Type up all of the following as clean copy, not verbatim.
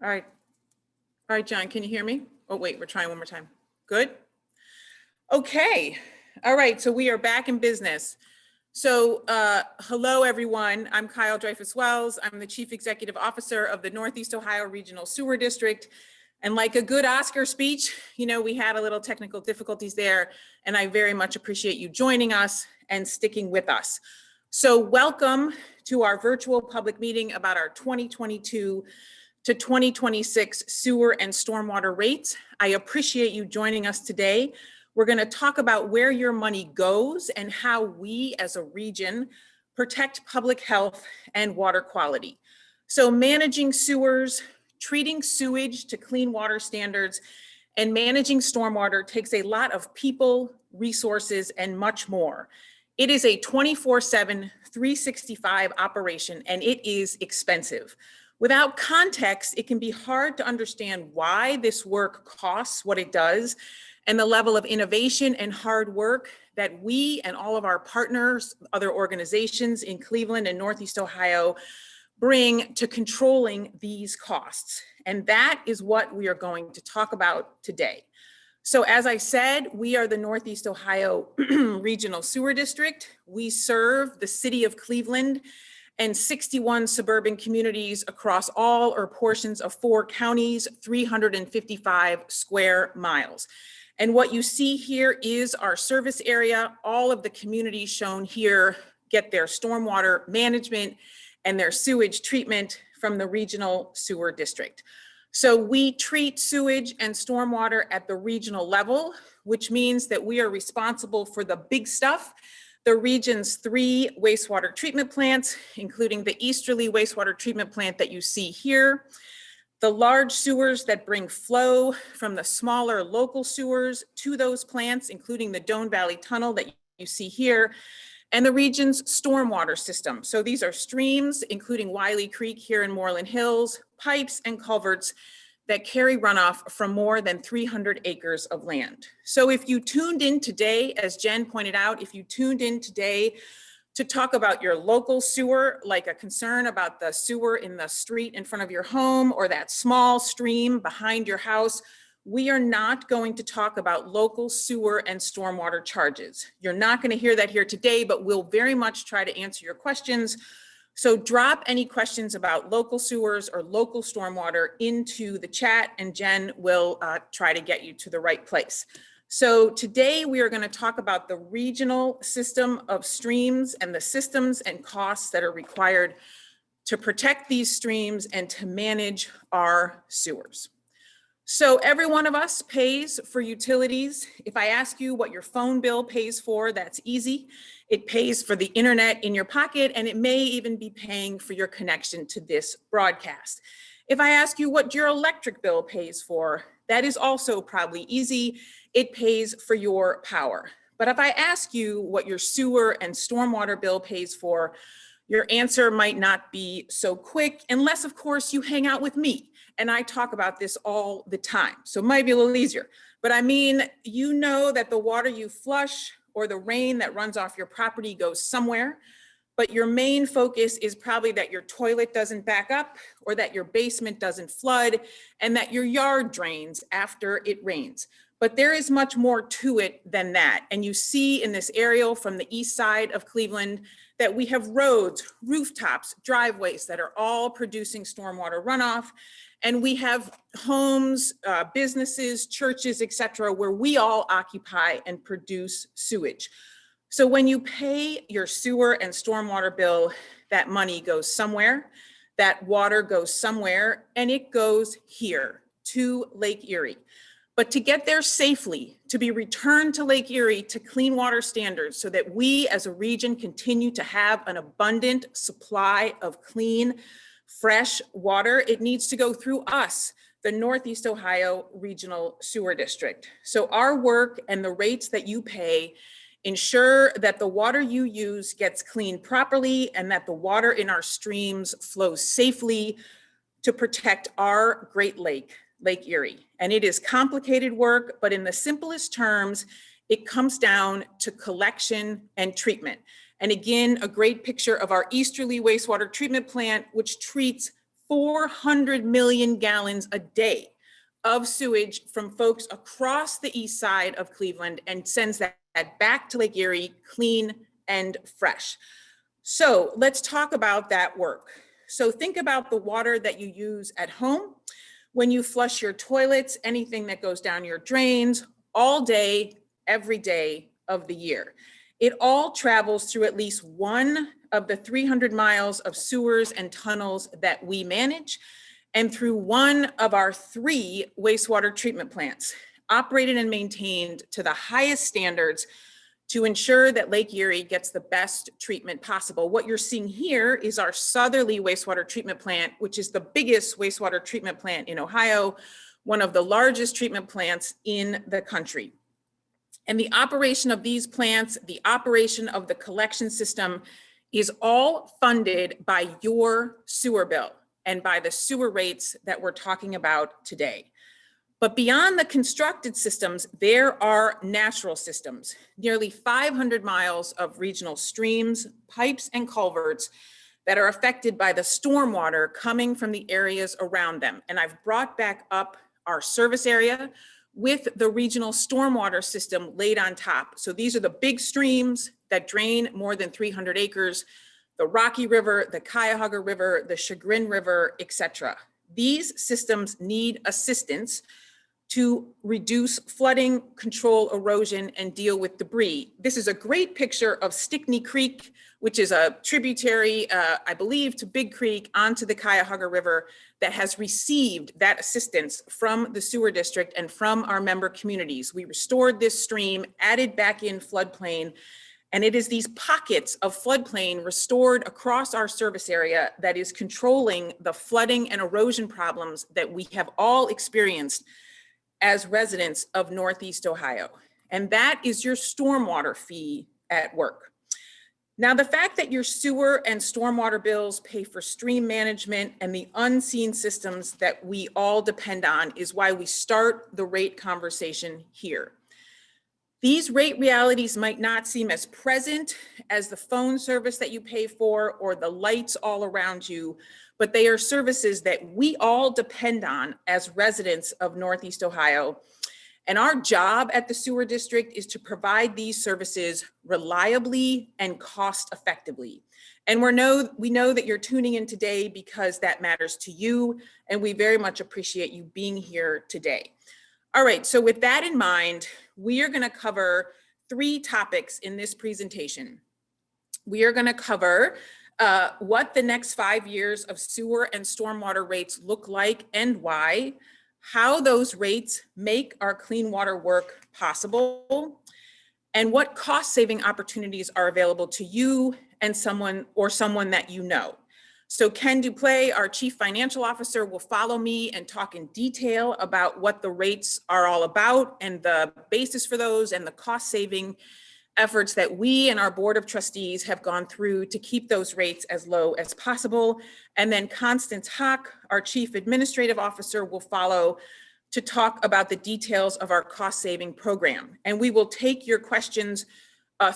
All right. All right, John, can you hear me? Oh, wait, we're trying one more time. Good. Okay. All right. So we are back in business. So hello, everyone. I'm Kyle Dreyfus-Wells. I'm the Chief Executive Officer of the Northeast Ohio Regional Sewer District. And like a good Oscar speech, you know, we had a little technical difficulties there, and I very much appreciate you joining us and sticking with us. So welcome to our virtual public meeting about our 2022 to 2026 sewer and stormwater rates. I appreciate you joining us today. We're going to talk about where your money goes and how we as a region protect public health and water quality. So managing sewers, treating sewage to clean water standards, and managing stormwater takes a lot of people, resources, and much more. It is a 24/7, 365 operation, and it is expensive. Without context, it can be hard to understand why this work costs what it does and the level of innovation and hard work that we and all of our partners, other organizations in Cleveland and Northeast Ohio, bring to controlling these costs. And that is what we are going to talk about today. So as I said, we are the Northeast Ohio Regional Sewer District. We serve the city of Cleveland and 61 suburban communities across all or portions of 4 counties, 355 square miles. And what you see here is our service area. All of the communities shown here get their stormwater management and their sewage treatment from the regional sewer district. So we treat sewage and stormwater at the regional level, which means that we are responsible for the big stuff. The region's 3 wastewater treatment plants, including the Easterly wastewater treatment plant that you see here, the large sewers that bring flow from the smaller local sewers to those plants, including the Doane Valley Tunnel that you see here, and the region's stormwater system. So these are streams, including Wiley Creek here in Moreland Hills, pipes and culverts that carry runoff from more than 300 acres of land. So if you tuned in today, as Jen pointed out, if you tuned in today to talk about your local sewer, like a concern about the sewer in the street in front of your home or that small stream behind your house, we are not going to talk about local sewer and stormwater charges. You're not going to hear that here today, but we'll very much try to answer your questions. So drop any questions about local sewers or local stormwater into the chat, and Jen will try to get you to the right place. So today we are going to talk about the regional system of streams and the systems and costs that are required to protect these streams and to manage our sewers. So every one of us pays for utilities. If I ask you what your phone bill pays for, that's easy. It pays for the internet in your pocket, and it may even be paying for your connection to this broadcast. If I ask you what your electric bill pays for, that is also probably easy. It pays for your power. But if I ask you what your sewer and stormwater bill pays for, your answer might not be so quick, unless of course you hang out with me. And I talk about this all the time, so it might be a little easier. But I mean, you know that the water you flush or the rain that runs off your property goes somewhere, but your main focus is probably that your toilet doesn't back up or that your basement doesn't flood and that your yard drains after it rains. But there is much more to it than that. And you see in this aerial from the east side of Cleveland that we have roads, rooftops, driveways that are all producing stormwater runoff. And we have homes, businesses, churches, et cetera, where we all occupy and produce sewage. So when you pay your sewer and stormwater bill, that money goes somewhere, that water goes somewhere, and it goes here to Lake Erie. But to get there safely, to be returned to Lake Erie to clean water standards so that we as a region continue to have an abundant supply of clean, fresh water, it needs to go through us, the Northeast Ohio Regional Sewer District. So our work and the rates that you pay ensure that the water you use gets cleaned properly and that the water in our streams flows safely to protect our Great Lake, Lake Erie. And it is complicated work, but in the simplest terms, it comes down to collection and treatment. And again, a great picture of our Easterly wastewater treatment plant, which treats 400 million gallons a day of sewage from folks across the east side of Cleveland and sends that back to Lake Erie clean and fresh. So let's talk about that work. So think about the water that you use at home, when you flush your toilets, anything that goes down your drains, all day, every day of the year. It all travels through at least one of the 300 miles of sewers and tunnels that we manage, and through one of our 3 wastewater treatment plants, operated and maintained to the highest standards to ensure that Lake Erie gets the best treatment possible. What you're seeing here is our Southerly wastewater treatment plant, which is the biggest wastewater treatment plant in Ohio, one of the largest treatment plants in the country. And the operation of these plants, the operation of the collection system is all funded by your sewer bill and by the sewer rates that we're talking about today. But beyond the constructed systems, there are natural systems, nearly 500 miles of regional streams, pipes, and culverts that are affected by the stormwater coming from the areas around them. And I've brought back up our service area with the regional stormwater system laid on top. So these are the big streams that drain more than 300 acres, the Rocky River, the Cuyahoga River, the Chagrin River, etc. These systems need assistance to reduce flooding, control erosion, and deal with debris. This is a great picture of Stickney Creek, which is a tributary, I believe, to Big Creek onto the Cuyahoga River that has received that assistance from the sewer district and from our member communities. We restored this stream, added back in floodplain, and it is these pockets of floodplain restored across our service area that is controlling the flooding and erosion problems that we have all experienced as residents of Northeast Ohio. And that is your stormwater fee at work. Now, the fact that your sewer and stormwater bills pay for stream management and the unseen systems that we all depend on is why we start the rate conversation here. These rate realities might not seem as present as the phone service that you pay for or the lights all around you, but they are services that we all depend on as residents of Northeast Ohio. And our job at the sewer district is to provide these services reliably and cost effectively. And we know that you're tuning in today because that matters to you, and we very much appreciate you being here today. All right, so with that in mind, we are going to cover 3 topics in this presentation. We are going to cover what the next 5 years of sewer and stormwater rates look like and why, how those rates make our clean water work possible, and what cost-saving opportunities are available to you and someone that you know. So Ken Duplay, our Chief Financial Officer, will follow me and talk in detail about what the rates are all about and the basis for those and the cost-saving efforts that we and our Board of Trustees have gone through to keep those rates as low as possible. And then Constance Hock, our Chief Administrative Officer, will follow to talk about the details of our cost-saving program. And we will take your questions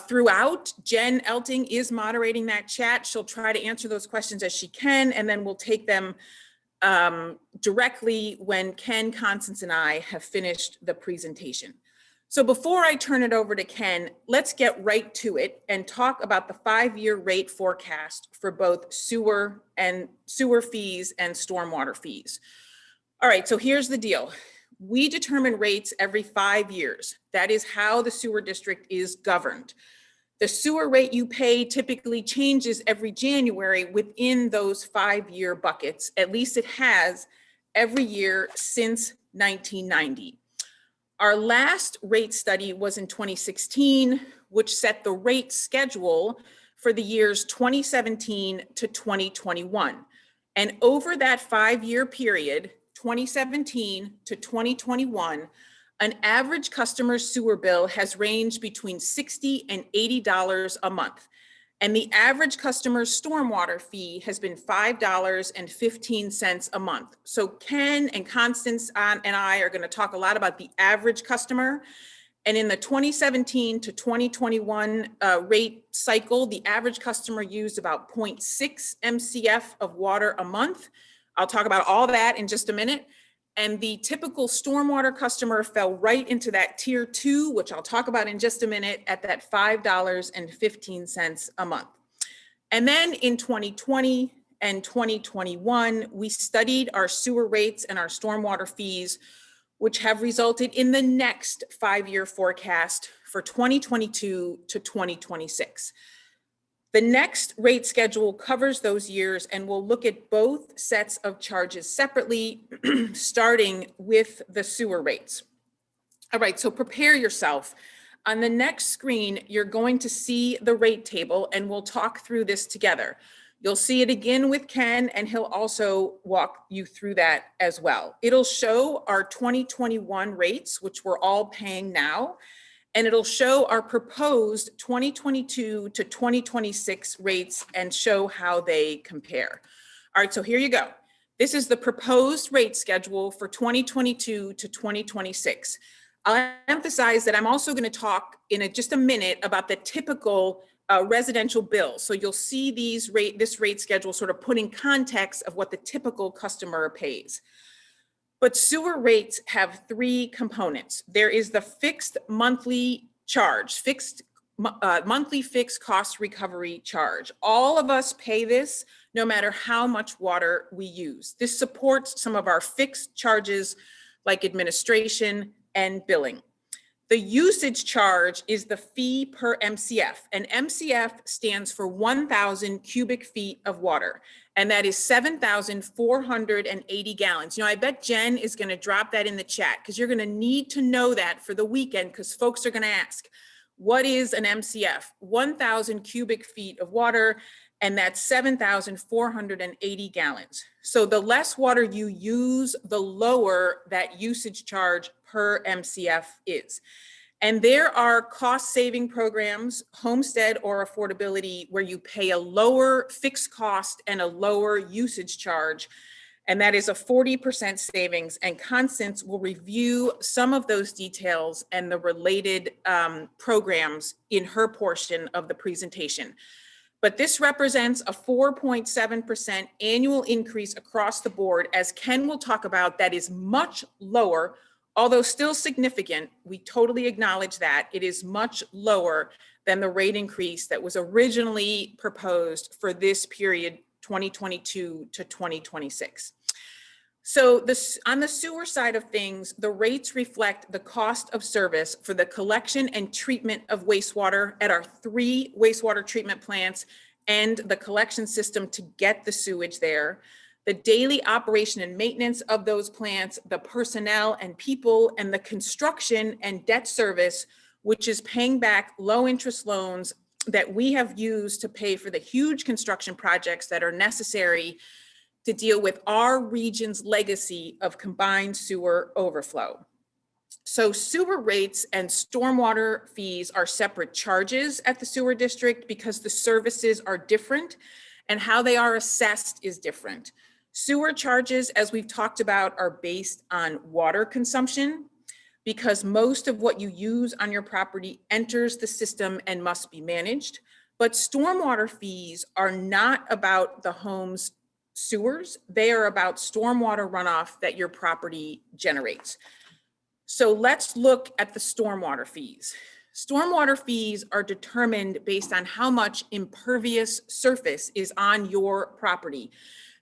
throughout. Jen Elting is moderating that chat. She'll try to answer those questions as she can, and then we'll take them directly when Ken, Constance, and I have finished the presentation. So before I turn it over to Ken, let's get right to it and talk about the 5-year rate forecast for both sewer fees and stormwater fees. All right, so here's the deal. We determine rates every 5 years. That is how the sewer district is governed. The sewer rate you pay typically changes every January within those 5-year buckets. At least it has every year since 1990. Our last rate study was in 2016, which set the rate schedule for the years 2017 to 2021. And over that 5-year period, 2017 to 2021, an average customer's sewer bill has ranged between $60 and $80 a month. And the average customer's stormwater fee has been $5.15 a month. So Ken and Constance and I are going to talk a lot about the average customer. And in the 2017 to 2021 rate cycle, the average customer used about 0.6 MCF of water a month. I'll talk about all that in just a minute. And the typical stormwater customer fell right into that tier 2, which I'll talk about in just a minute, at that $5.15 a month. And then in 2020 and 2021, we studied our sewer rates and our stormwater fees, which have resulted in the next 5-year forecast for 2022 to 2026. The next rate schedule covers those years, and we'll look at both sets of charges separately, starting with the sewer rates. All right, so prepare yourself. On the next screen, you're going to see the rate table, and we'll talk through this together. You'll see it again with Ken, and he'll also walk you through that as well. It'll show our 2021 rates, which we're all paying now, and it'll show our proposed 2022 to 2026 rates and show how they compare. All right, so here you go. This is the proposed rate schedule for 2022 to 2026. I'll emphasize that I'm also going to talk in just a minute about the typical residential bill. So you'll see this rate schedule sort of put in context of what the typical customer pays. But sewer rates have 3 components. There is the fixed monthly charge, monthly fixed cost recovery charge. All of us pay this no matter how much water we use. This supports some of our fixed charges like administration and billing. The usage charge is the fee per MCF, and MCF stands for 1,000 cubic feet of water, and that is 7,480 gallons. You know, I bet Jen is going to drop that in the chat because you're going to need to know that for the weekend because folks are going to ask, what is an MCF? 1,000 cubic feet of water, and that's 7,480 gallons. So the less water you use, the lower that usage charge per MCF is. And there are cost saving programs, Homestead or Affordability, where you pay a lower fixed cost and a lower usage charge. And that is a 40% savings. And Constance will review some of those details and the related programs in her portion of the presentation. But this represents a 4.7% annual increase across the board. As Ken will talk about, that is much lower, although still significant. We totally acknowledge that. It is much lower than the rate increase that was originally proposed for this period, 2022 to 2026. So on the sewer side of things, the rates reflect the cost of service for the collection and treatment of wastewater at our 3 wastewater treatment plants and the collection system to get the sewage there, the daily operation and maintenance of those plants, the personnel and people, and the construction and debt service, which is paying back low interest loans that we have used to pay for the huge construction projects that are necessary to deal with our region's legacy of combined sewer overflow. So sewer rates and stormwater fees are separate charges at the sewer district because the services are different and how they are assessed is different. Sewer charges, as we've talked about, are based on water consumption because most of what you use on your property enters the system and must be managed. But stormwater fees are not about the home's sewers, they are about stormwater runoff that your property generates. So let's look at the stormwater fees. Stormwater fees are determined based on how much impervious surface is on your property.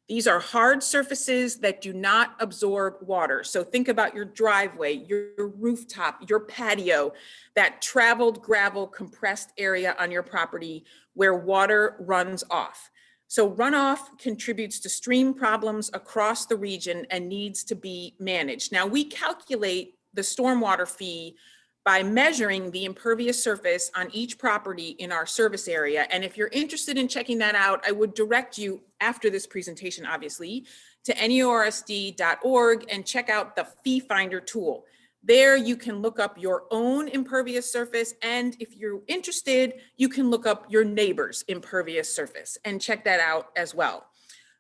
These are hard surfaces that do not absorb water. So think about your driveway, your rooftop, your patio, that traveled gravel compressed area on your property where water runs off. So runoff contributes to stream problems across the region and needs to be managed. Now we calculate the stormwater fee by measuring the impervious surface on each property in our service area. And if you're interested in checking that out, I would direct you after this presentation, obviously, to NEORSD.org and check out the Fee Finder tool. There you can look up your own impervious surface, and if you're interested, you can look up your neighbor's impervious surface and check that out as well.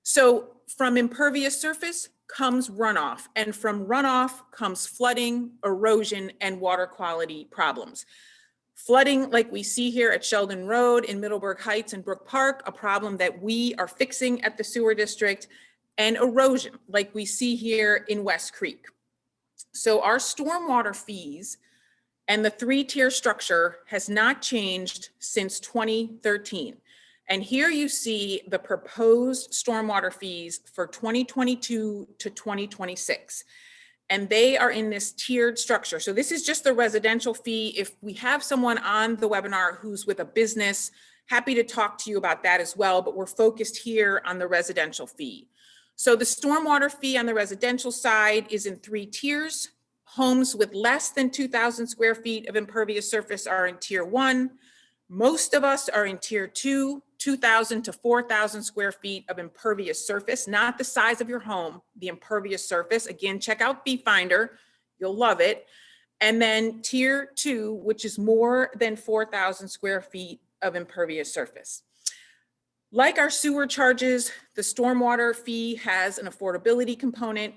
So from impervious surface comes runoff, and from runoff comes flooding, erosion, and water quality problems. Flooding, like we see here at Sheldon Road in Middleburg Heights and Brook Park, a problem that we are fixing at the sewer district, and erosion, like we see here in West Creek. So our stormwater fees and the three-tier structure has not changed since 2013. And here you see the proposed stormwater fees for 2022 to 2026. And they are in this tiered structure. So this is just the residential fee. If we have someone on the webinar who's with a business, happy to talk to you about that as well, but we're focused here on the residential fee. So the stormwater fee on the residential side is in 3 tiers. Homes with less than 2,000 square feet of impervious surface are in tier 1. Most of us are in tier 2, 2,000 to 4,000 square feet of impervious surface, not the size of your home, the impervious surface. Again, check out Fee Finder, you'll love it. And then tier 2, which is more than 4,000 square feet of impervious surface. Like our sewer charges, the stormwater fee has an affordability component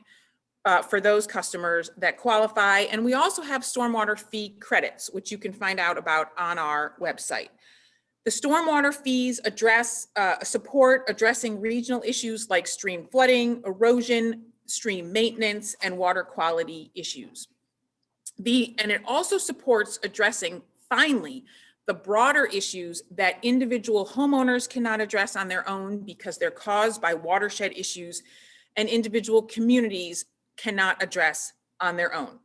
for those customers that qualify. And we also have stormwater fee credits, which you can find out about on our website. The stormwater fees support addressing regional issues like stream flooding, erosion, stream maintenance, and water quality issues. And it also supports addressing, finally, the broader issues that individual homeowners cannot address on their own because they're caused by watershed issues and individual communities cannot address on their own.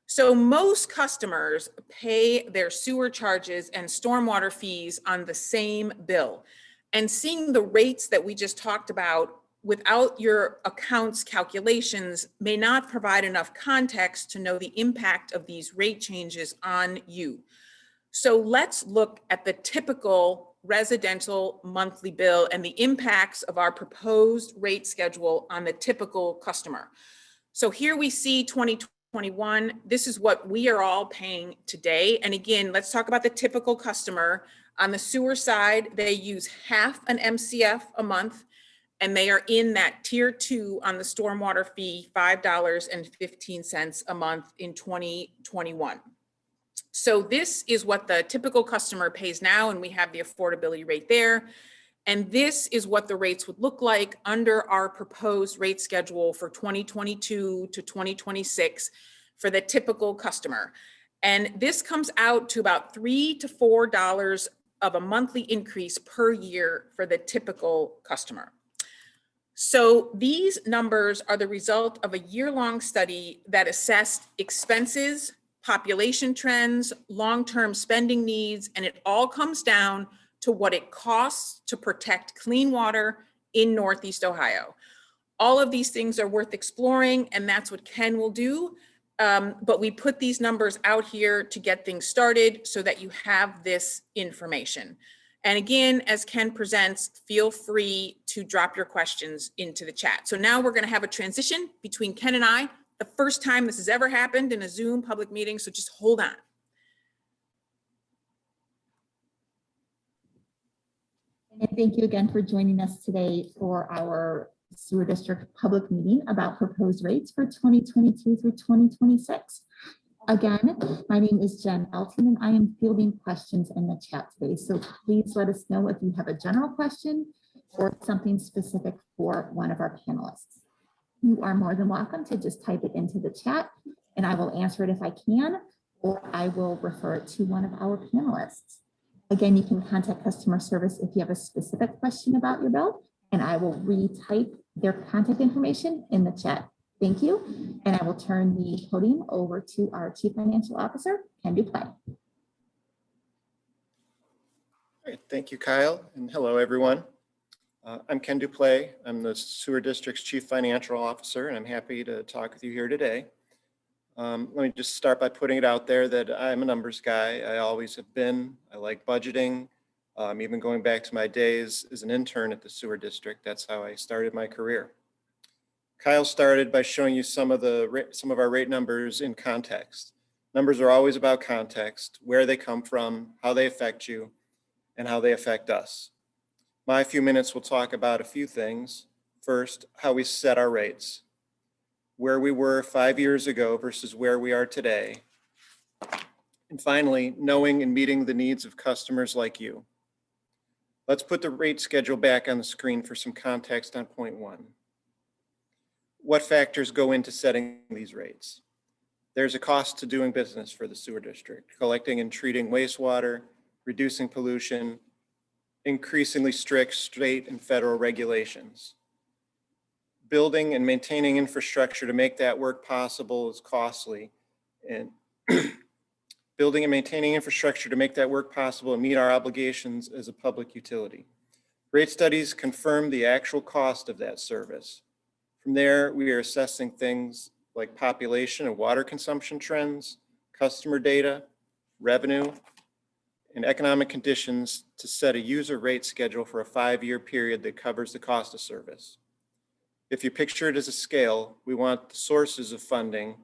So most customers pay their sewer charges and stormwater fees on the same bill. And seeing the rates that we just talked about without your account's calculations may not provide enough context to know the impact of these rate changes on you. So let's look at the typical residential monthly bill and the impacts of our proposed rate schedule on the typical customer. So here we see 2021, this is what we are all paying today. And again, let's talk about the typical customer. On the sewer side, they use half an MCF a month, and they are in that tier 2 on the stormwater fee, $5.15 a month in 2021. So this is what the typical customer pays now, and we have the affordability rate there. And this is what the rates would look like under our proposed rate schedule for 2022 to 2026 for the typical customer. And this comes out to about $3 to $4 of a monthly increase per year for the typical customer. So these numbers are the result of a year-long study that assessed expenses, population trends, long-term spending needs, and it all comes down to what it costs to protect clean water in Northeast Ohio. All of these things are worth exploring, and that's what Ken will do. But we put these numbers out here to get things started so that you have this information. And again, as Ken presents, feel free to drop your questions into the chat. So now we're going to have a transition between Ken and I, the first time this has ever happened in a Zoom public meeting, so just hold on. And thank you again for joining us today for our Sewer District public meeting about proposed rates for 2022 through 2026. Again, my name is Jen Elton and I am fielding questions in the chat today. So please let us know if you have a general question or something specific for one of our panelists. You are more than welcome to just type it into the chat and I will answer it if I can, or I will refer it to one of our panelists. Again, you can contact customer service if you have a specific question about your bill, and I will retype their contact information in the chat. Thank you. And I will turn the podium over to our Chief Financial Officer, Ken Duplay. All right, thank you, Kyle, and hello, everyone. I'm Ken Duplay. I'm the Sewer District's Chief Financial Officer, and I'm happy to talk with you here today. Let me just start by putting it out there that I'm a numbers guy. I always have been. I like budgeting. Even going back to my days as an intern at the Sewer District, that's how I started my career. Kyle started by showing you some of our rate numbers in context. Numbers are always about context, where they come from, how they affect you, and how they affect us. My few minutes will talk about a few things. First, how we set our rates, where we were 5 years ago versus where we are today. And finally, knowing and meeting the needs of customers like you. Let's put the rate schedule back on the screen for some context on point 1. what factors go into setting these rates? There's a cost to doing business for the sewer district, collecting and treating wastewater, reducing pollution, increasingly strict state and federal regulations. Building and maintaining infrastructure to make that work possible is costly, and building and maintaining infrastructure to make that work possible and meet our obligations as a public utility. Rate studies confirm the actual cost of that service. From there, we are assessing things like population and water consumption trends, customer data, revenue, and economic conditions to set a user rate schedule for a 5-year period that covers the cost of service. If you picture it as a scale, we want the sources of funding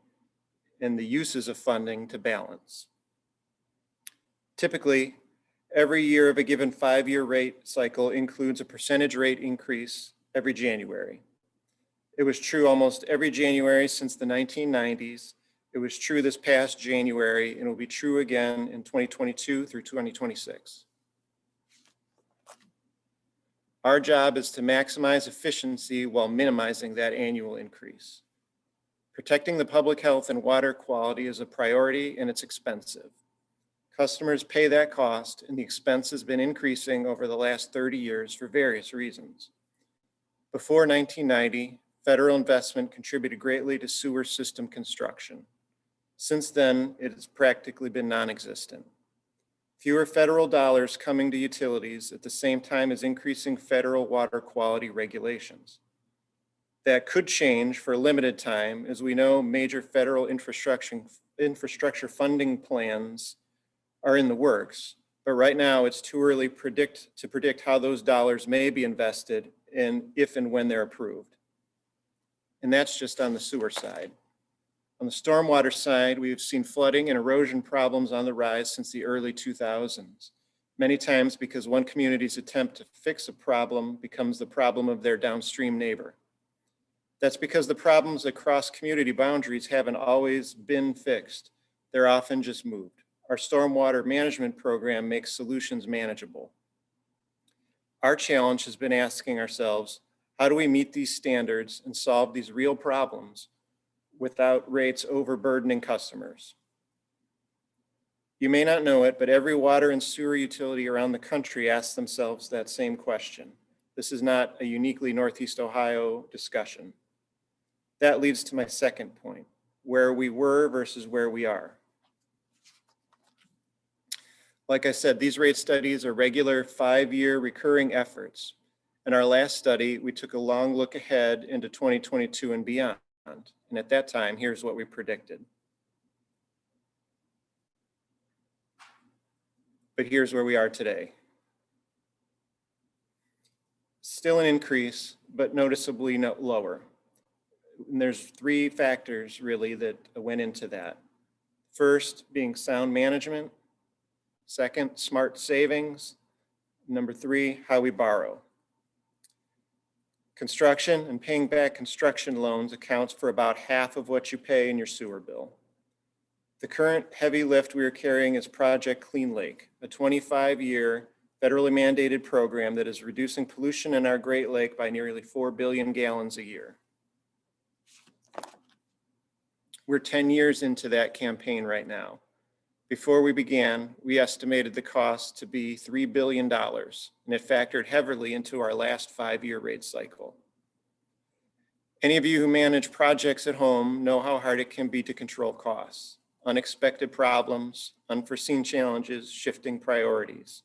and the uses of funding to balance. Typically, every year of a given 5-year rate cycle includes a percentage rate increase every January. It was true almost every January since the 1990s. It was true this past January, and will be true again in 2022 through 2026. Our job is to maximize efficiency while minimizing that annual increase. Protecting the public health and water quality is a priority, and it's expensive. Customers pay that cost, and the expense has been increasing over the last 30 years for various reasons. Before 1990, federal investment contributed greatly to sewer system construction. Since then, it has practically been non-existent. Fewer federal dollars coming to utilities at the same time as increasing federal water quality regulations. That could change for a limited time, as we know major federal infrastructure funding plans are in the works, but right now it's too early to predict how those dollars may be invested and if and when they're approved. And that's just on the sewer side. On the stormwater side, we've seen flooding and erosion problems on the rise since the early 2000s, many times because one community's attempt to fix a problem becomes the problem of their downstream neighbor. That's because the problems across community boundaries haven't always been fixed. They're often just moved. Our stormwater management program makes solutions manageable. Our challenge has been asking ourselves, how do we meet these standards and solve these real problems without rates overburdening customers? You may not know it, but every water and sewer utility around the country asks themselves that same question. This is not a uniquely Northeast Ohio discussion. That leads to my second point, where we were versus where we are. Like I said, these rate studies are regular 5-year recurring efforts. In our last study, we took a long look ahead into 2022 and beyond. And at that time, here's what we predicted. But here's where we are today. Still an increase, but noticeably lower. And there's 3 factors really that went into that. First, being sound management. Second, smart savings. Number 3, how we borrow. Construction and paying back construction loans accounts for about half of what you pay in your sewer bill. The current heavy lift we are carrying is Project Clean Lake, a 25-year federally mandated program that is reducing pollution in our Great Lake by nearly 4 billion gallons a year. We're 10 years into that campaign right now. Before we began, we estimated the cost to be $3 billion, and it factored heavily into our last 5-year rate cycle. Any of you who manage projects at home know how hard it can be to control costs, unexpected problems, unforeseen challenges, shifting priorities.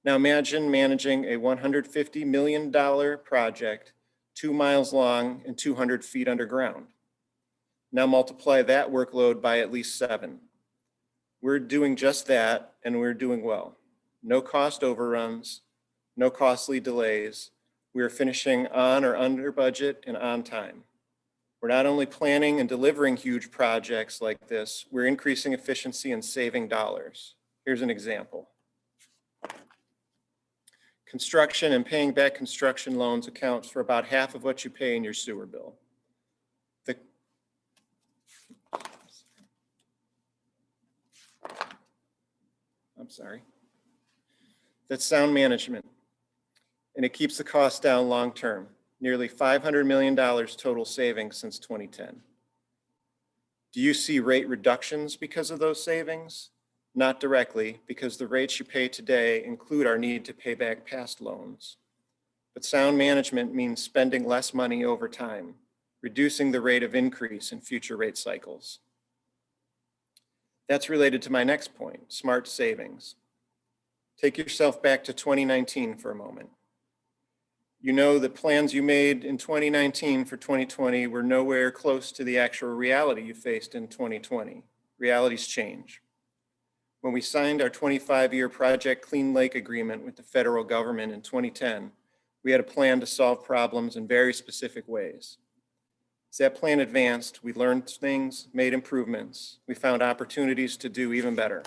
Now imagine managing a $150 million project 2 miles long and 200 feet underground. Now multiply that workload by at least 7. We're doing just that, and we're doing well. No cost overruns, no costly delays. We are finishing on or under budget and on time. We're not only planning and delivering huge projects like this, we're increasing efficiency and saving dollars. Here's an example. Construction and paying back construction loans accounts for about half of what you pay in your sewer bill. That's sound management, and it keeps the cost down long term. nearly $500 million total savings since 2010. Do you see rate reductions because of those savings? Not directly, because the rates you pay today include our need to pay back past loans. But sound management means spending less money over time, reducing the rate of increase in future rate cycles. That's related to my next point, smart savings. Take yourself back to 2019 for a moment. You know that plans you made in 2019 for 2020 were nowhere close to the actual reality you faced in 2020. Realities change. When we signed our 25-year Project Clean Lake agreement with the federal government in 2010, we had a plan to solve problems in very specific ways. As that plan advanced, we learned things, made improvements. We found opportunities to do even better.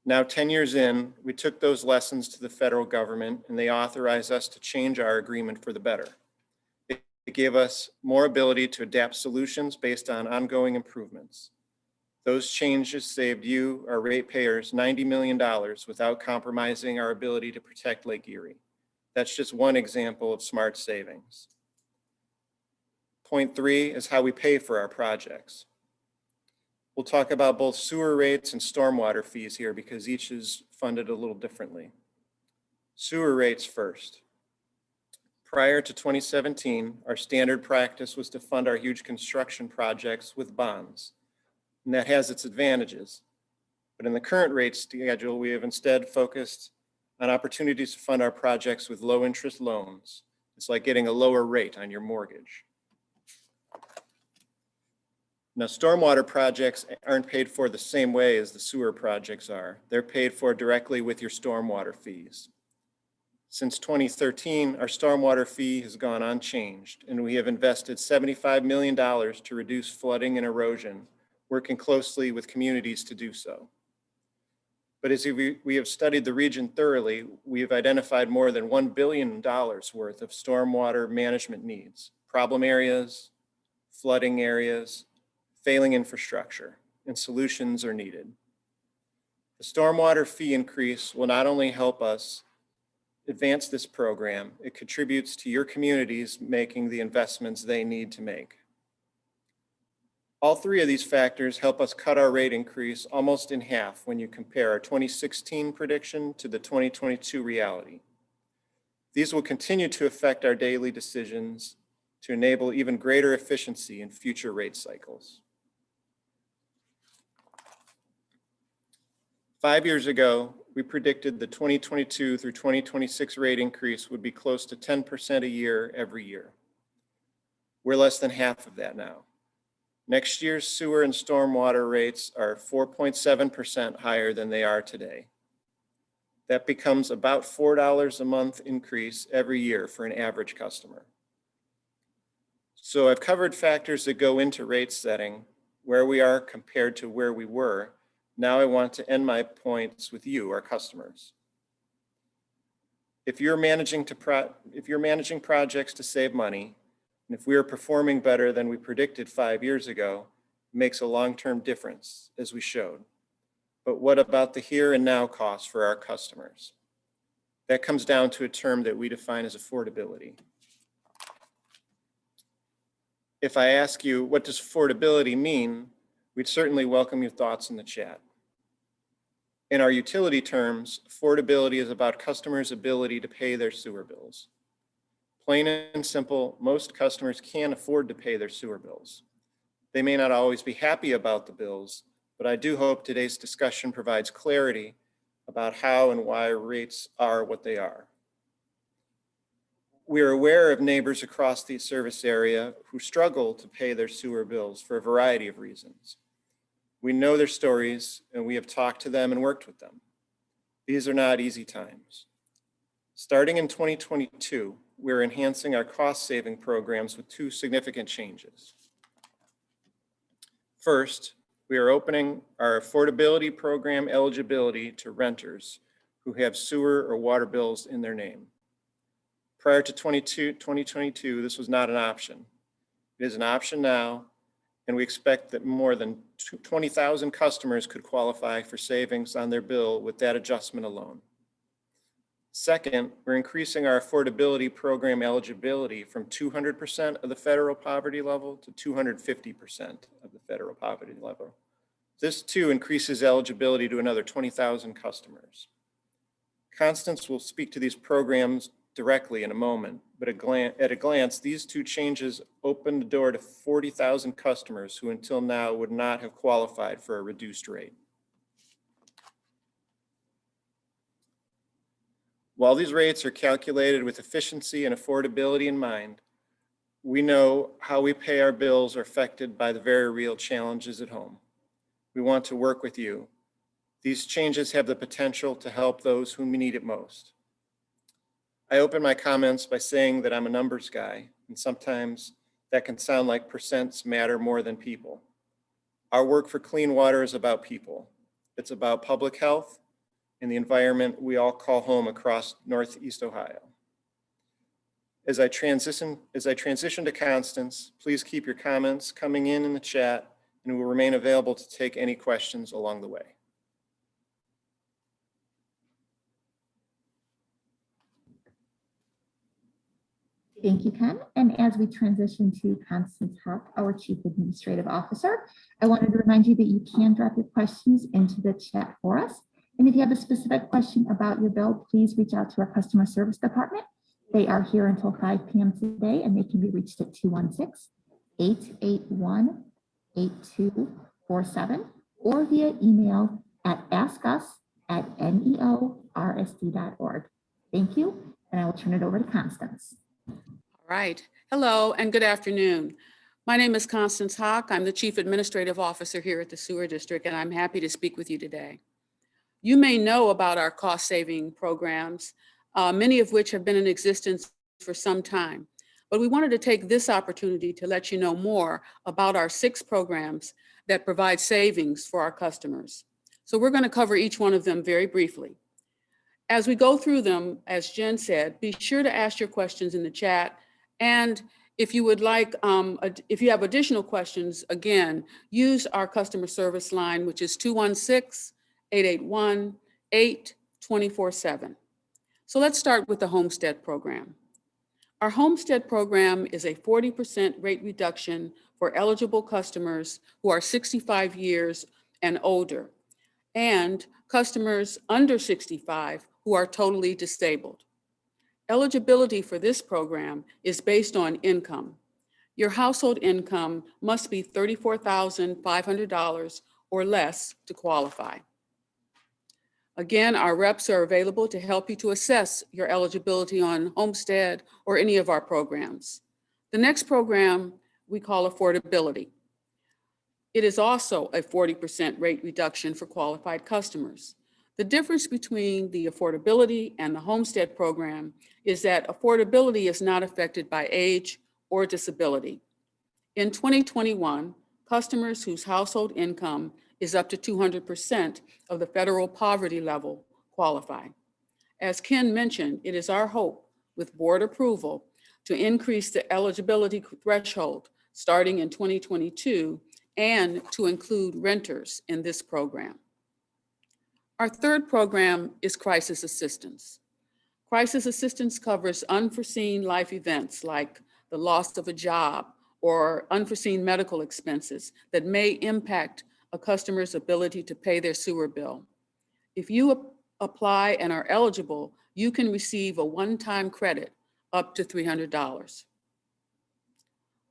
Now, 10 years in, we took those lessons to the federal government and they authorized us to change our agreement for the better. It gave us more ability to adapt solutions based on ongoing improvements. Those changes saved you, our ratepayers, $90 million without compromising our ability to protect Lake Erie. That's just one example of smart savings. Point 3 is how we pay for our projects. We'll talk about both sewer rates and stormwater fees here because each is funded a little differently. Sewer rates first. Prior to 2017, our standard practice was to fund our huge construction projects with bonds, and that has its advantages. But in the current rate schedule, we have instead focused on opportunities to fund our projects with low interest loans. It's like getting a lower rate on your mortgage. Now, stormwater projects aren't paid for the same way as the sewer projects are. They're paid for directly with your stormwater fees. Since 2013, our stormwater fee has gone unchanged, and we have invested $75 million to reduce flooding and erosion, working closely with communities to do so. But as we have studied the region thoroughly, we have identified more than $1 billion worth of stormwater management needs, problem areas, flooding areas, failing infrastructure, and solutions are needed. The stormwater fee increase will not only help us advance this program, it contributes to your communities making the investments they need to make. All three of these factors help us cut our rate increase almost in half when you compare our 2016 prediction to the 2022 reality. These will continue to affect our daily decisions to enable even greater efficiency in future rate cycles. 5 years ago, we predicted the 2022 through 2026 rate increase would be close to 10% a year every year. We're less than half of that now. Next year's sewer and stormwater rates are 4.7% higher than they are today. That becomes about $4 a month increase every year for an average customer. So I've covered factors that go into rate setting, where we are compared to where we were. Now I want to end my points with you, our customers. If you're managing projects to save money, and if we are performing better than we predicted 5 years ago, it makes a long-term difference, as we showed. But what about the here and now costs for our customers? That comes down to a term that we define as affordability. If I ask you, what does affordability mean? We'd certainly welcome your thoughts in the chat. In our utility terms, affordability is about customers' ability to pay their sewer bills. Plain and simple, most customers can afford to pay their sewer bills. They may not always be happy about the bills, but I do hope today's discussion provides clarity about how and why rates are what they are. We are aware of neighbors across the service area who struggle to pay their sewer bills for a variety of reasons. We know their stories and we have talked to them and worked with them. These are not easy times. Starting in 2022, we're enhancing our cost-saving programs with two significant changes. First, we are opening our affordability program eligibility to renters who have sewer or water bills in their name. Prior to 2022, this was not an option. It is an option now, and we expect that more than 20,000 customers could qualify for savings on their bill with that adjustment alone. Second, we're increasing our affordability program eligibility from 200% of the federal poverty level to 250% of the federal poverty level. This too increases eligibility to another 20,000 customers. Constance will speak to these programs directly in a moment, but at a glance, these two changes open the door to 40,000 customers who until now would not have qualified for a reduced rate. While these rates are calculated with efficiency and affordability in mind, we know how we pay our bills are affected by the very real challenges at home. We want to work with you. These changes have the potential to help those who need it most. I open my comments by saying that I'm a numbers guy, and sometimes that can sound like percents matter more than people. Our work for clean water is about people. It's about public health and the environment we all call home across Northeast Ohio. As I transition to Constance, please keep your comments coming in the chat, and we will remain available to take any questions along the way. Thank you, Ken. And as we transition to Constance Huck, our Chief Administrative Officer, I wanted to remind you that you can drop your questions into the chat for us. And if you have a specific question about your bill, please reach out to our customer service department. They are here until 5 p.m. today, and they can be reached at 216-881-8247 or via email at askus@neorsd.org. Thank you, and I will turn it over to Constance. All right. Hello and good afternoon. My name is Constance Huck. I'm the Chief Administrative Officer here at the Sewer District, and I'm happy to speak with you today. You may know about our cost-saving programs, many of which have been in existence for some time, but we wanted to take this opportunity to let you know more about our 6 programs that provide savings for our customers. So we're going to cover each one of them very briefly. As we go through them, as Jen said, be sure to ask your questions in the chat. And if you would like, if you have additional questions, again, use our customer service line, which is 216-881-8247. So let's start with the Homestead program. Our Homestead program is a 40% rate reduction for eligible customers who are 65 years and older, and customers under 65 who are totally disabled. Eligibility for this program is based on income. Your household income must be $34,500 or less to qualify. Again, our reps are available to help you to assess your eligibility on Homestead or any of our programs. The next program we call Affordability. It is also a 40% rate reduction for qualified customers. The difference between the Affordability and the Homestead program is that affordability is not affected by age or disability. In 2021, customers whose household income is up to 200% of the federal poverty level qualify. As Ken mentioned, it is our hope, with board approval, to increase the eligibility threshold starting in 2022 and to include renters in this program. Our third program is Crisis Assistance. Crisis Assistance covers unforeseen life events like the loss of a job or unforeseen medical expenses that may impact a customer's ability to pay their sewer bill. If you apply and are eligible, you can receive a one-time credit up to $300.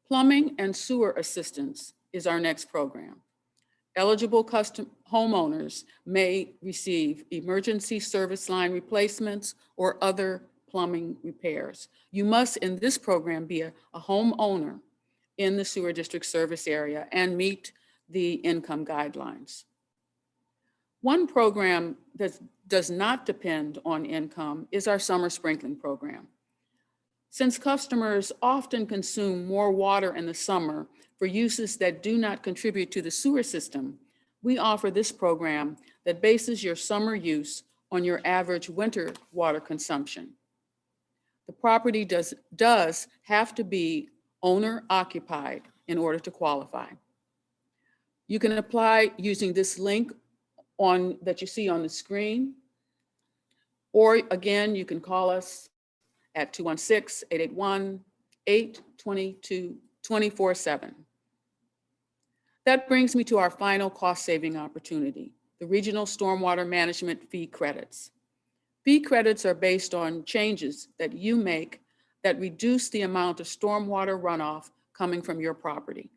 Plumbing and Sewer Assistance is our next program. Eligible homeowners may receive emergency service line replacements or other plumbing repairs. You must, in this program, be a homeowner in the sewer district service area and meet the income guidelines. One program that does not depend on income is our summer sprinkling program. Since customers often consume more water in the summer for uses that do not contribute to the sewer system, we offer this program that bases your summer use on your average winter water consumption. The property does have to be owner occupied in order to qualify. You can apply using this link that you see on the screen, Or again, you can call us at 216-881-822 24/7. That brings me to our final cost-saving opportunity, the regional stormwater management fee credits. Fee credits are based on changes that you make that reduce the amount of stormwater runoff coming from your property.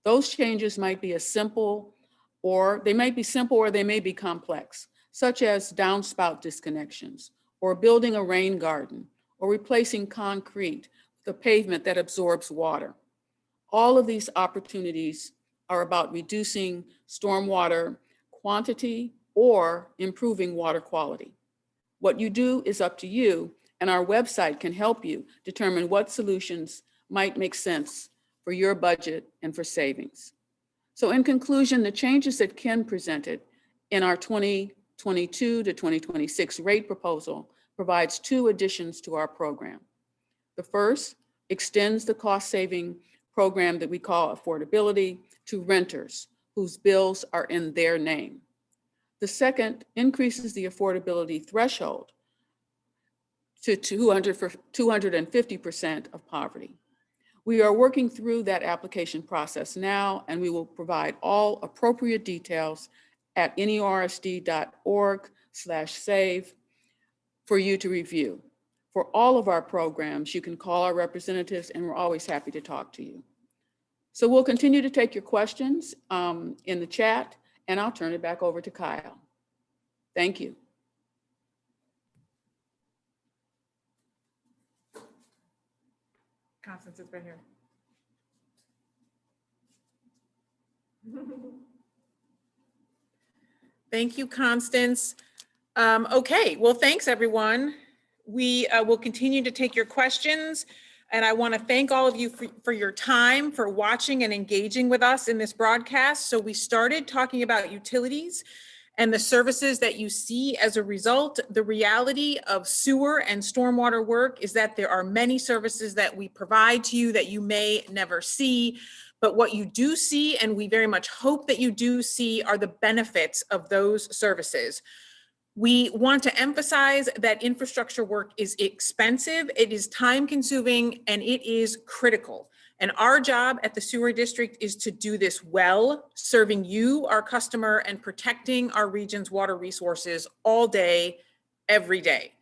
Those changes might be simple or they may be complex, such as downspout disconnections, or building a rain garden, or replacing concrete with a pavement that absorbs water. All of these opportunities are about reducing stormwater quantity or improving water quality. What you do is up to you, and our website can help you determine what solutions might make sense for your budget and for savings. So in conclusion, the changes that Ken presented in our 2022 to 2026 rate proposal provides 2 additions to our program. The first extends the cost-saving program that we call Affordability to renters whose bills are in their name. The second increases the affordability threshold to 250% of poverty. We are working through that application process now, and we will provide all appropriate details at NEORSD.org/save for you to review. For all of our programs, you can call our representatives, and we're always happy to talk to you. So we'll continue to take your questions in the chat, and I'll turn it back over to Kyle. Thank you. Constance is right here. Thank you, Constance. Okay, well, thanks, everyone. We will continue to take your questions, and I want to thank all of you for your time, for watching and engaging with us in this broadcast. So we started talking about utilities and the services that you see as a result. The reality of sewer and stormwater work is that there are many services that we provide to you that you may never see, but what you do see, and we very much hope that you do see, are the benefits of those services. We want to emphasize that infrastructure work is expensive, it is time consuming, and it is critical. And our job at the sewer district is to do this well, serving you, our customer, and protecting our region's water resources all day, every day.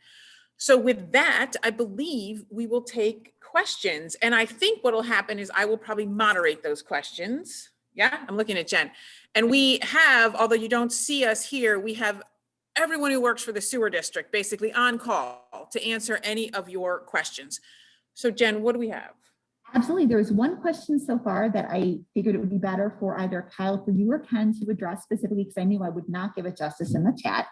So with that, I believe we will take questions. And I think what will happen is I will probably moderate those questions. Yeah, I'm looking at Jen. And we have, although you don't see us here, we have everyone who works for the sewer district basically on call to answer any of your questions. So Jen, what do we have? Absolutely. There was one question so far that I figured it would be better for either Kyle, for you, or Ken to address specifically, because I knew I would not give it justice in the chat.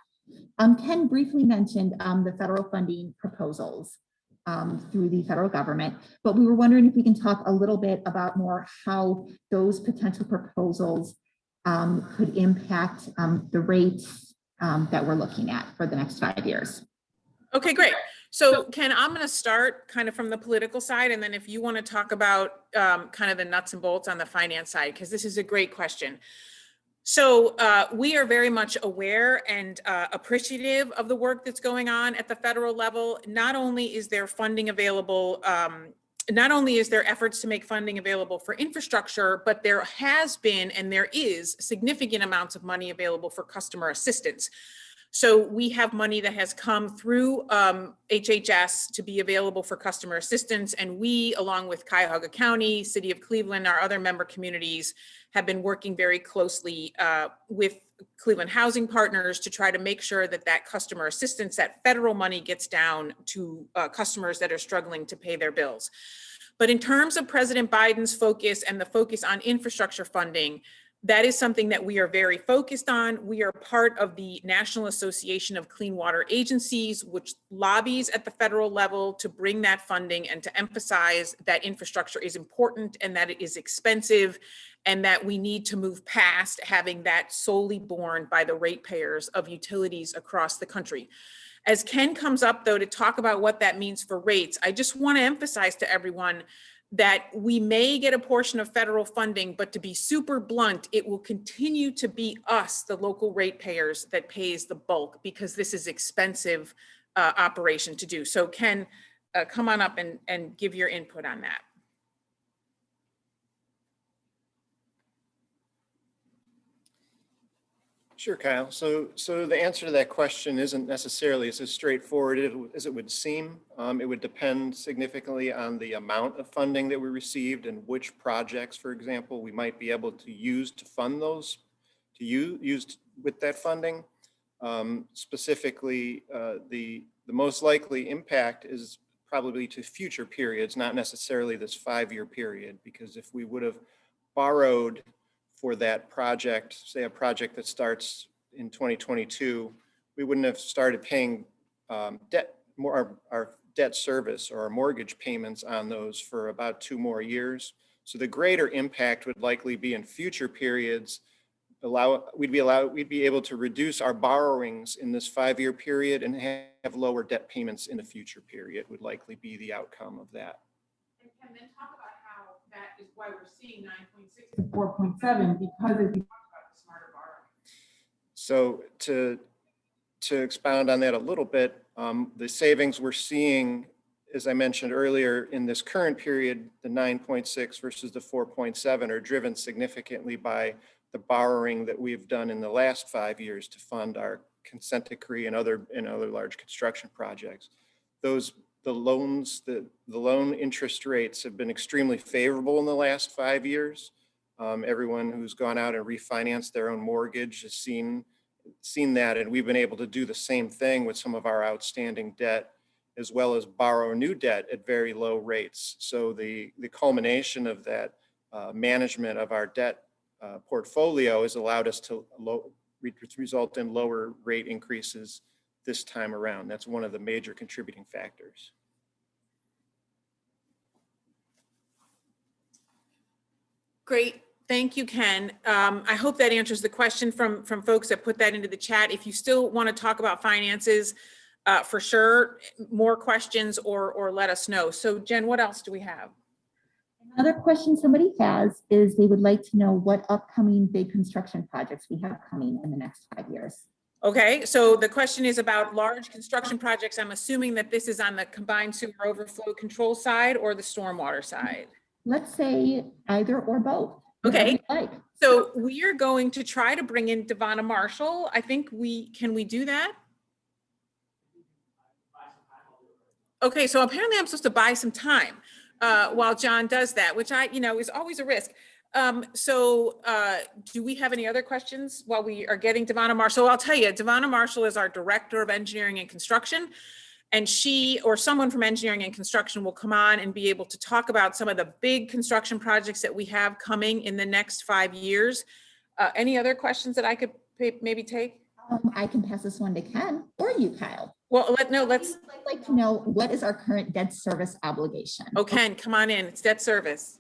Ken briefly mentioned the federal funding proposals through the federal government, but we were wondering if we can talk a little bit about more how those potential proposals could impact the rates that we're looking at for the next 5 years. Okay, great. So Ken, I'm going to start kind of from the political side, and then if you want to talk about kind of the nuts and bolts on the finance side, because this is a great question. So we are very much aware and appreciative of the work that's going on at the federal level. Not only is there funding available, not only is there efforts to make funding available for infrastructure, but there has been and there is significant amounts of money available for customer assistance. So we have money that has come through HHS to be available for customer assistance. And we, along with Cuyahoga County, City of Cleveland, our other member communities, have been working very closely with Cleveland Housing Partners to try to make sure that that customer assistance, that federal money, gets down to customers that are struggling to pay their bills. But in terms of President Biden's focus and the focus on infrastructure funding, that is something that we are very focused on. We are part of the National Association of Clean Water Agencies, which lobbies at the federal level to bring that funding and to emphasize that infrastructure is important and that it is expensive and that we need to move past having that solely borne by the ratepayers of utilities across the country. As Ken comes up, though, to talk about what that means for rates, I just want to emphasize to everyone that we may get a portion of federal funding, but to be super blunt, it will continue to be us, the local ratepayers, that pays the bulk, because this is expensive operation to do. So Ken, come on up and give your input on that. Sure, Kyle. So the answer to that question isn't necessarily as straightforward as it would seem. It would depend significantly on the amount of funding that we received and which projects, for example, we might be able to use to fund those, to use with that funding. Specifically, the most likely impact is probably to future periods, not necessarily this 5-year period, because if we would have borrowed for that project, say a project that starts in 2022, we wouldn't have started paying debt, our debt service or our mortgage payments on those for about 2 more years. So the greater impact would likely be in future periods. We'd be able to reduce our borrowings in this 5-year period and have lower debt payments in a future period would likely be the outcome of that. And then talk about how that is why we're seeing 9.6 to 4.7 because as you talked about the smarter borrowing. So to expound on that a little bit, the savings we're seeing, as I mentioned earlier, in this current period, the 9.6 versus the 4.7 are driven significantly by the borrowing that we've done in the last 5 years to fund our consent decree and other large construction projects. The loan interest rates have been extremely favorable in the last 5 years. Everyone who's gone out and refinanced their own mortgage has seen that, and we've been able to do the same thing with some of our outstanding debt, as well as borrow new debt at very low rates. So the culmination of that management of our debt portfolio has allowed us to result in lower rate increases this time around. That's one of the major contributing factors. Great. Thank you, Ken. I hope that answers the question from folks that put that into the chat. If you still want to talk about finances, for sure, more questions or let us know. So Jen, what else do we have? Another question somebody has is they would like to know what upcoming big construction projects we have coming in the next 5 years. Okay, so the question is about large construction projects. I'm assuming that this is on the combined sewer overflow control side or the stormwater side. Let's say either or both. Okay, like. So we are going to try to bring in Devonna Marshall. I think can we do that? Okay, so apparently I'm supposed to buy some time while John does that, which is always a risk. Do we have any other questions while we are getting Devonna Marshall? I'll tell you, Devonna Marshall is our Director of Engineering and Construction, and she or someone from Engineering and Construction will come on and be able to talk about some of the big construction projects that we have coming in the next 5 years. Any other questions that I could maybe take? I can pass this one to Ken or you, Kyle. Well, let's. I'd like to know what is our current debt service obligation? Oh, Ken, come on in. It's debt service.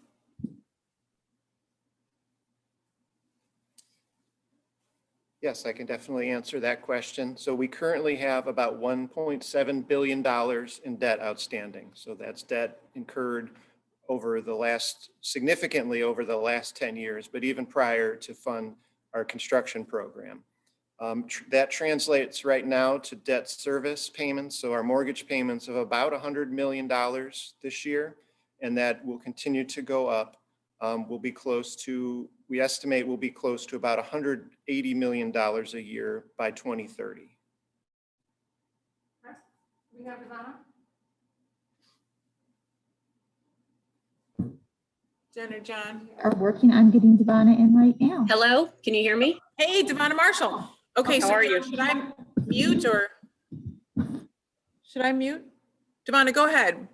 Yes, I can definitely answer that question. So we currently have about $1.7 billion in debt outstanding. So that's debt incurred significantly over the last 10 years, but even prior to fund our construction program. That translates right now to debt service payments. So our mortgage payments of about $100 million this year, and that will continue to go up. We estimate we'll be close to about $180 million a year by 2030. We have Devonna? Jen or John? Are working on getting Devonna in right now. Hello, can you hear me? Hey, Devonna Marshall. Okay, How so are you? John, should I mute or should I mute? Devonna, go ahead.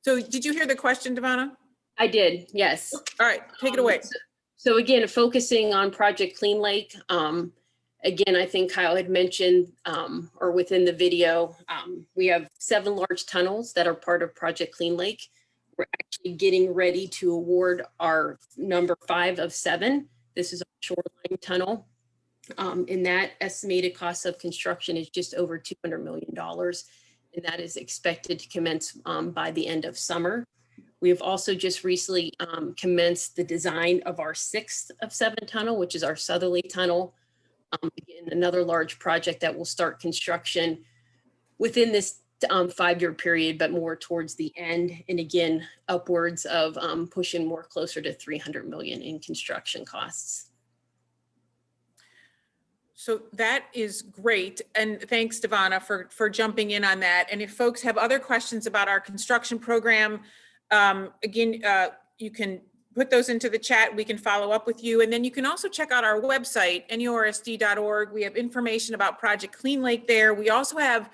So did you hear the question, Devonna? I did, yes. All right, take it away. So again, focusing on Project Clean Lake. Again, I think Kyle had mentioned, or within the video, we have 7 large tunnels that are part of Project Clean Lake. We're actually getting ready to award our number 5 of 7. This is a shoreline tunnel. And that estimated cost of construction is just over $200 million. And that is expected to commence by the end of summer. We have also just recently commenced the design of our 6th of 7 tunnel, which is our southerly tunnel. Again, another large project that will start construction within this 5-year period, but more towards the end. And again, upwards of pushing more closer to 300 million in construction costs. So that is great. And thanks, Devana, for jumping in on that. And if folks have other questions about our construction program, again, you can put those into the chat. We can follow up with you. And then you can also check out our website, NEORSD.org. We have information about Project Clean Lake there. We also have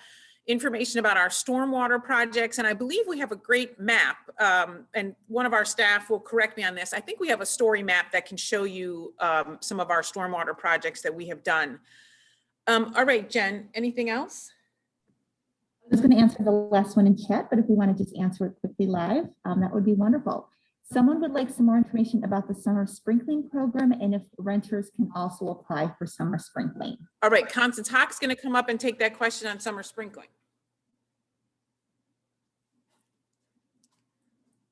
information about our stormwater projects. And I believe we have a great map. And one of our staff will correct me on this. I think we have a story map that can show you some of our stormwater projects that we have done. All right, Jen, anything else? I was going to answer the last one in chat, but if we want to just answer it quickly live, that would be wonderful. Someone would like some more information about the summer sprinkling program and if renters can also apply for summer sprinkling. All right, Constance Hock's going to come up and take that question on summer sprinkling.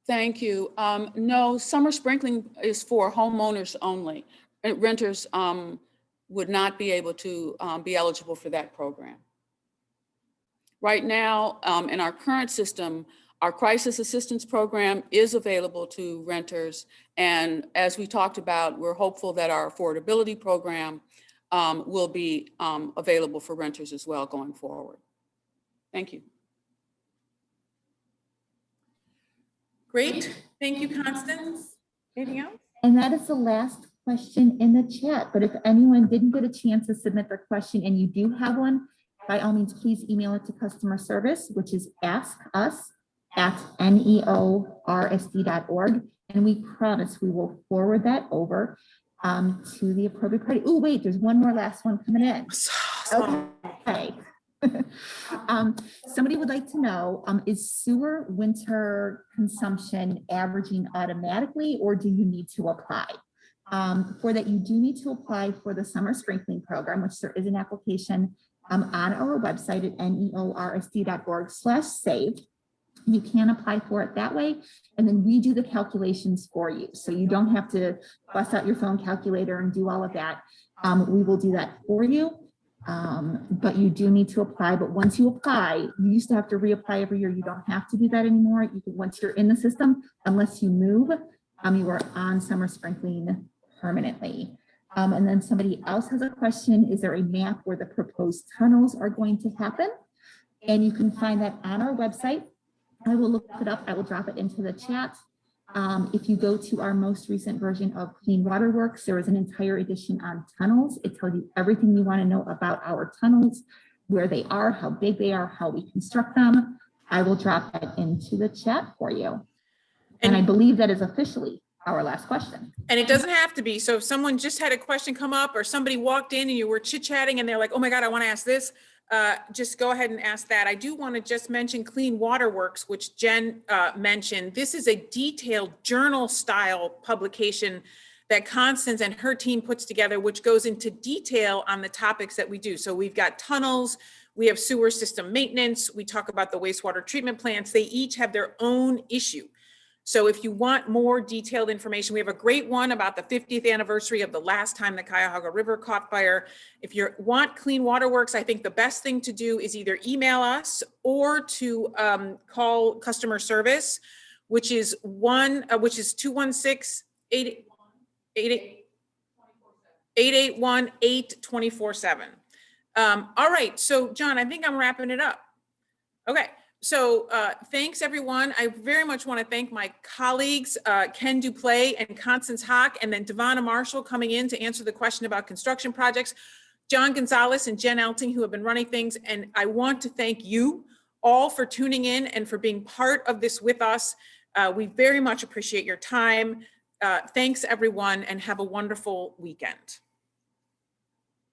Thank you. No, summer sprinkling is for homeowners only. And renters would not be able to be eligible for that program. Right now, in our current system, our crisis assistance program is available to renters. And as we talked about, we're hopeful that our affordability program will be available for renters as well going forward. Thank you. Great. Thank you, Constance. Anything else? And that is the last question in the chat. But if anyone didn't get a chance to submit their question and you do have one, by all means, please email it to customer service, which is askus@neorsd.org. And we promise we will forward that over to the appropriate party. Oh, wait, there's one more last one coming in. Okay. Somebody would like to know, is sewer winter consumption averaging automatically, or do you need to apply? For that, you do need to apply for the summer sprinkling program, which there is an application on our website at neorsd.org/save. You can apply for it that way, and then we do the calculations for you. So you don't have to bust out your phone calculator and do all of that. We will do that for you. But you do need to apply. But once you apply, you used to have to reapply every year. You don't have to do that anymore. You can, once you're in the system, unless you move, you are on summer sprinkling permanently. And then somebody else has a question. Is there a map where the proposed tunnels are going to happen? And you can find that on our website. I will look it up. I will drop it into the chat. If you go to our most recent version of Clean Water Works, there is an entire edition on tunnels. It tells you everything you want to know about our tunnels, where they are, how big they are, how we construct them. I will drop that into the chat for you. And I believe that is officially our last question. And it doesn't have to be. So if someone just had a question come up, or somebody walked in and you were chit-chatting and they're like, oh my God, I want to ask this, just go ahead and ask that. I do want to just mention Clean Water Works, which Jen mentioned. This is a detailed journal style publication that Constance and her team puts together, which goes into detail on the topics that we do. So we've got tunnels, we have sewer system maintenance, we talk about the wastewater treatment plants. They each have their own issue. So if you want more detailed information, we have a great one about the 50th anniversary of the last time the Cuyahoga River caught fire. If you want Clean Water Works, I think the best thing to do is either email us or to call customer service, which is 216-881-824-7. All right, so John, I think I'm wrapping it up. Okay. So thanks, everyone. I very much want to thank my colleagues, Ken Duplay and Constance Hock, and then Devana Marshall coming in to answer the question about construction projects, John Gonzalez and Jen Elting, who have been running things. And I want to thank you all for tuning in and for being part of this with us. We very much appreciate your time. Thanks, everyone, and have a wonderful weekend.